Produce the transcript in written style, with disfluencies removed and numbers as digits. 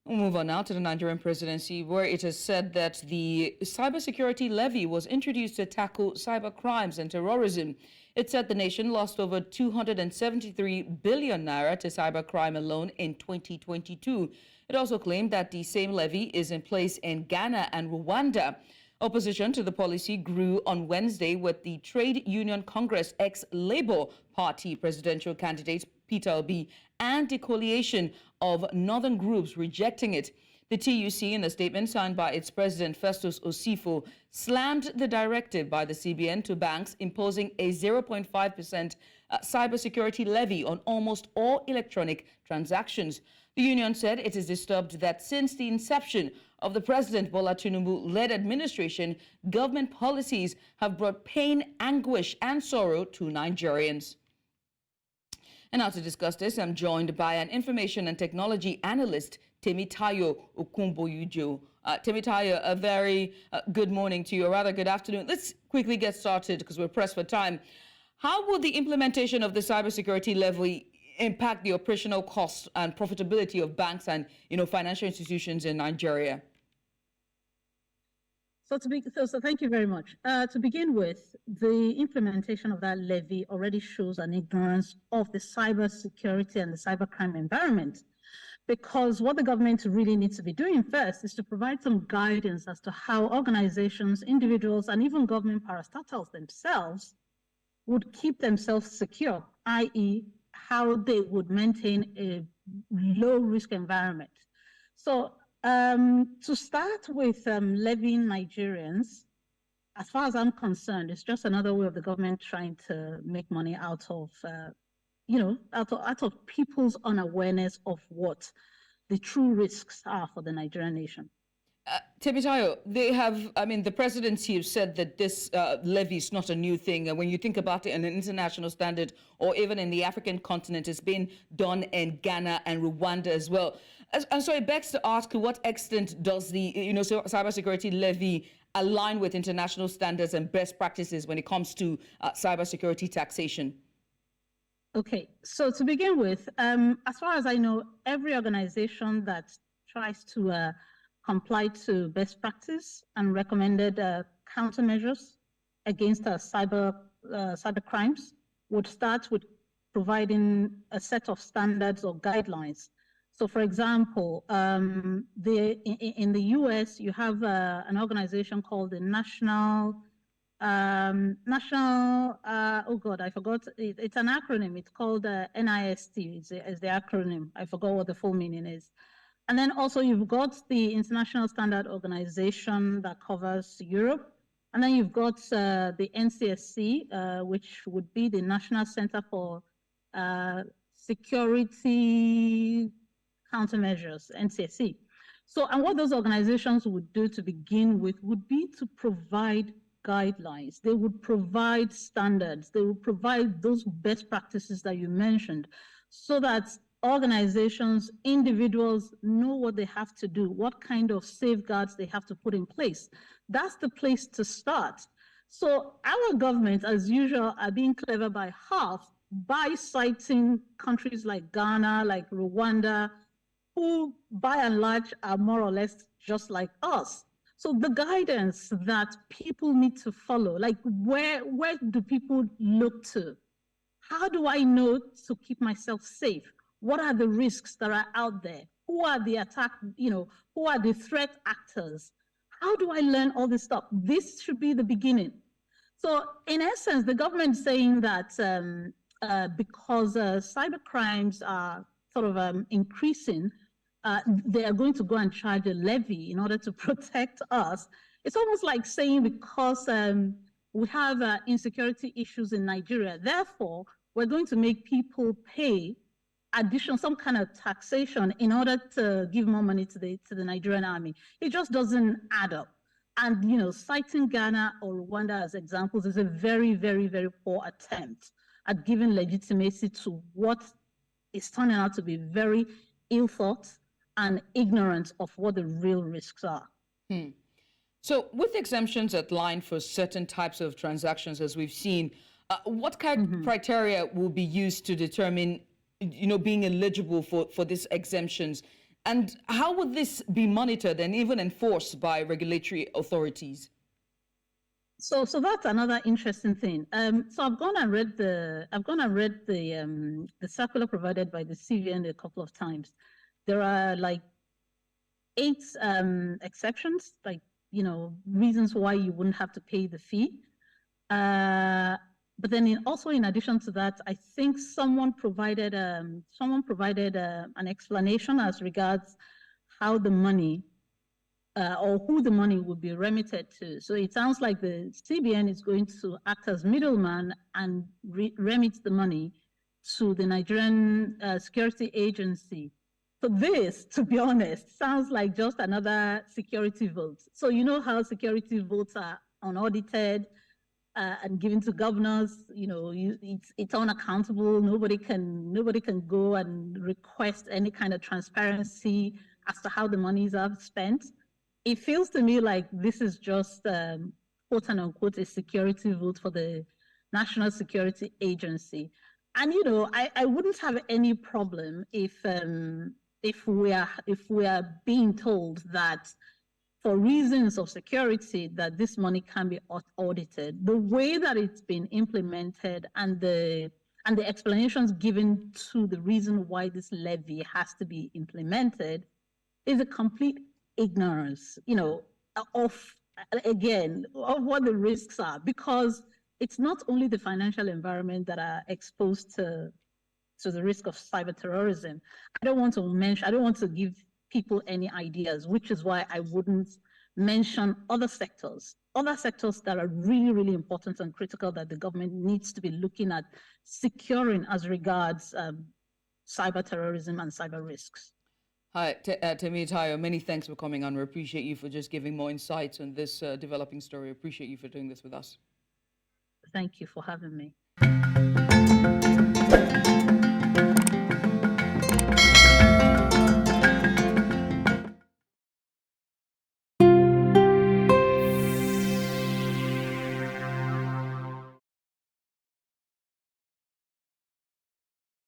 We'll move on now to the Nigerian Presidency, where it is said that the Cybersecurity Levy was introduced to tackle cybercrimes and terrorism. It said the nation lost over 273 billion naira to cybercrime alone in 2022. It also claimed that the same levy is in place in Ghana and Rwanda. Opposition to the policy grew on Wednesday with the Trade Union Congress ex-Labour Party presidential candidate Peter Obi and the coalition of northern groups rejecting it. The TUC, in a statement signed by its president Festus Osifo, slammed the directive by the CBN to banks imposing a 0.5% cybersecurity levy on almost all electronic transactions. The union said it is disturbed that since the inception of the President Bola Tinubu-led administration, government policies have brought pain, anguish, and sorrow to Nigerians. And now to discuss this, I'm joined by an information and technology analyst, Temitayo Okuboyejo. Temitayo, a very good morning to you, or rather good afternoon. Let's quickly get started because we're pressed for time. How will the implementation of the cybersecurity levy impact the operational costs and profitability of banks and financial institutions in Nigeria? So thank you very much. To begin with, the implementation of that levy already shows an ignorance of the cybersecurity and the cybercrime environment, because what the government really needs to be doing first is to provide some guidance as to how organizations, individuals, and even government parastatals themselves would keep themselves secure, i.e., how they would maintain a low-risk environment. So to start with levying Nigerians, as far as I'm concerned, it's just another way of the government trying to make money out of people's unawareness of what the true risks are for the Nigerian nation. Temitayo, the presidency has said that this levy is not a new thing. And when you think about it in an international standard or even in the African continent, it's been done in Ghana and Rwanda as well. And so it begs to ask, to what extent does the cybersecurity levy align with international standards and best practices when it comes to cybersecurity taxation? Okay, so to begin with, as far as I know, every organization that tries to comply to best practice and recommended countermeasures against cyber crimes would start with providing a set of standards or guidelines. So, for example, in the US, you have an organization called the National, oh God, I forgot, it's an acronym. It's called NIST, is the acronym. I forgot what the full meaning is. And then also you've got the International Standard Organization that covers Europe. And then you've got the NCSC, which would be the National Center for Security Countermeasures, NCSC. So, and what those organizations would do to begin with would be to provide guidelines. They would provide standards. They would provide those best practices that you mentioned, so that organizations, individuals know what they have to do, what kind of safeguards they have to put in place. That's the place to start. So our government, as usual, are being clever by half by citing countries like Ghana, like Rwanda, who by and large are more or less just like us. So the guidance that people need to follow, like where do people look to? How do I know to keep myself safe? What are the risks that are out there? Who are the who are the threat actors? How do I learn all this stuff? This should be the beginning. So in essence, the government is saying that because cyber crimes are sort of increasing, they are going to go and charge a levy in order to protect us. It's almost like saying because we have insecurity issues in Nigeria, therefore, we're going to make people pay some kind of taxation in order to give more money to the Nigerian army. It just doesn't add up. And citing Ghana or Rwanda as examples is a very, very, very poor attempt at giving legitimacy to what is turning out to be very ill thought and ignorant of what the real risks are. So with exemptions outlined for certain types of transactions, as we've seen, what kind of criteria will be used to determine being eligible for these exemptions? And how would this be monitored and even enforced by regulatory authorities? So that's another interesting thing. So I've gone and read the circular provided by the CVN a couple of times. There are like 8 exceptions, like, you know, reasons why you wouldn't have to pay the fee. But then also in addition to that, I think someone provided an explanation as regards how the money or who the money would be remitted to. So it sounds like the CBN is going to act as middleman and remit the money to the Nigerian Security Agency. So this, to be honest, sounds like just another security vote. So you know how security votes are unaudited and given to governors. You know, it's unaccountable. Nobody can go and request any kind of transparency as to how the monies are spent. It feels to me like this is just quote unquote a security vote for the National Security Agency. And you know, I wouldn't have any problem if we are being told that for reasons of security that this money can be audited. The way that it's been implemented and the explanations given to the reason why this levy has to be implemented is a complete ignorance, you know, of what the risks are, because it's not only the financial environment that are exposed to the risk of cyber terrorism. I don't want to give people any ideas, which is why I wouldn't mention other sectors that are really, really important and critical that the government needs to be looking at securing as regards cyber terrorism and cyber risks. Hi, Temitayo, many thanks for coming on. We appreciate you for just giving more insights on this developing story. Appreciate you for doing this with us. Thank you for having me.